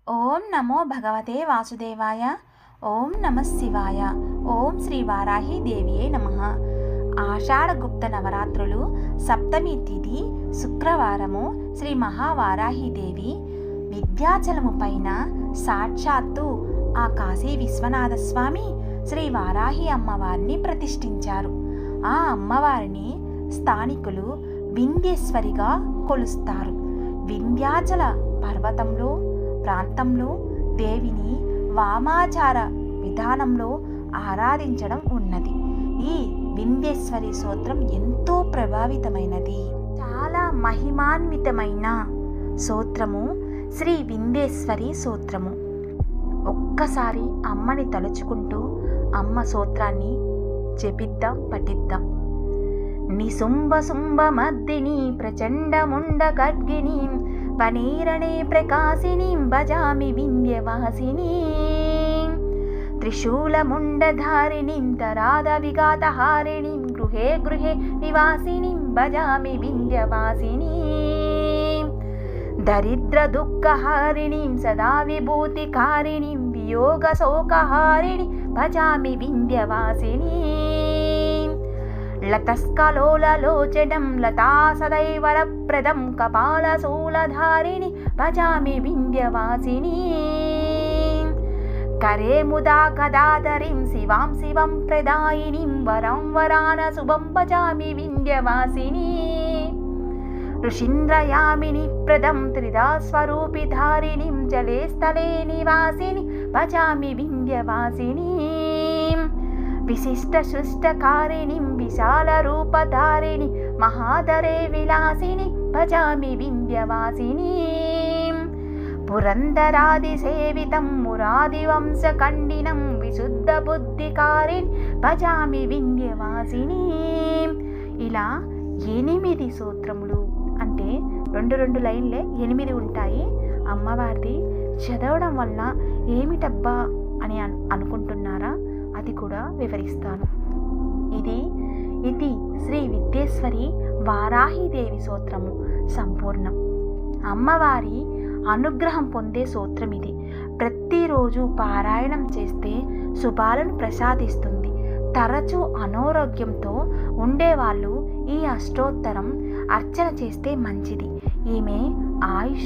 ఓం నమో భగవతే వాసుదేవాయ. ఓం నమః శివాయ. ఓం శ్రీ వారాహి దేవియే నమః. ఆషాఢగుప్త నవరాత్రులు సప్తమి తిథి శుక్రవారము శ్రీ మహావారాహిదేవి విద్యాచలము పైన సాక్షాత్తు ఆ కాశీ విశ్వనాథ స్వామి శ్రీ వారాహి అమ్మవారిని ప్రతిష్ఠించారు. ఆ అమ్మవారిని స్థానికులు వింధ్యేశ్వరిగా కొలుస్తారు. వింధ్యాచల పర్వతంలో ప్రాంతంలో దేవిని వామాచార విధానంలో ఆరాధించడం ఉన్నది. ఈ వింధ్యేశ్వరి స్తోత్రం ఎంతో ప్రభావితమైనది. చాలా మహిమాన్వితమైన స్తోత్రము శ్రీ వింధ్యేశ్వరి స్తోత్రము. ఒక్కసారి అమ్మని తలుచుకుంటూ అమ్మ స్తోత్రాన్ని జపిద్దాం, పఠిద్దాం. నిశుంభ శుంభ మర్దిని ప్రచండ ముండ ఖడ్గిని వనీరణే ప్రకాశినీం భజామి వింధ్యవాసిని త్రిశూలముండధారిణీం తరాద విఘాతహారిణీం గృహే గృహే నివాసినీం భజామి వింధ్యవాసిని దరిద్ర దుఃఖహారిణీం సదా విభూతికారిణీం వియోగ శోకహారిణి భజామి వింధ్యవాసిని లతస్కలోలలోచనం లతా సదైవరప్రదం కపాలశూలధారిణి భజామి వింధ్యవాసిని కరే ముదా గదాధరిం శివాం శివం ప్రదాయినిం వరం వరాన శుభం భజామి వింధ్యవాసిని ఋషీంద్రయామిని ప్రదం త్రిదా స్వరూపిధారిణిం జలే స్థలే నివాసిని భజామి వింధ్యవాసిని విశిష్ట సృష్టకారిణిం విశాల రూపధారిణి మహాధరే విలాసిని భజామి వింధ్యవాసిని పురందరాది సేవితం మురాది వంశఖండినం విశుద్ధ బుద్ధికారిణి భజామి వింధ్యవాసిని. ఇలా 8 స్తోత్రములు అంటే 2 లైన్లే 8 ఉంటాయి. అమ్మవారిది చదవడం వల్ల ఏమిటబ్బా అని అనుకుంటున్నారా? అది కూడా వివరిస్తాను. ఇది శ్రీ విద్యేశ్వరి వారాహిదేవి స్తోత్రము సంపూర్ణం. అమ్మవారి అనుగ్రహం పొందే స్తోత్రం ఇది. ప్రతిరోజు పారాయణం చేస్తే శుభాలను ప్రసాదిస్తుంది. తరచూ అనారోగ్యంతో ఉండేవాళ్ళు ఈ అష్టోత్తరం అర్చన చేస్తే మంచిది. ఈమె ఆయుష్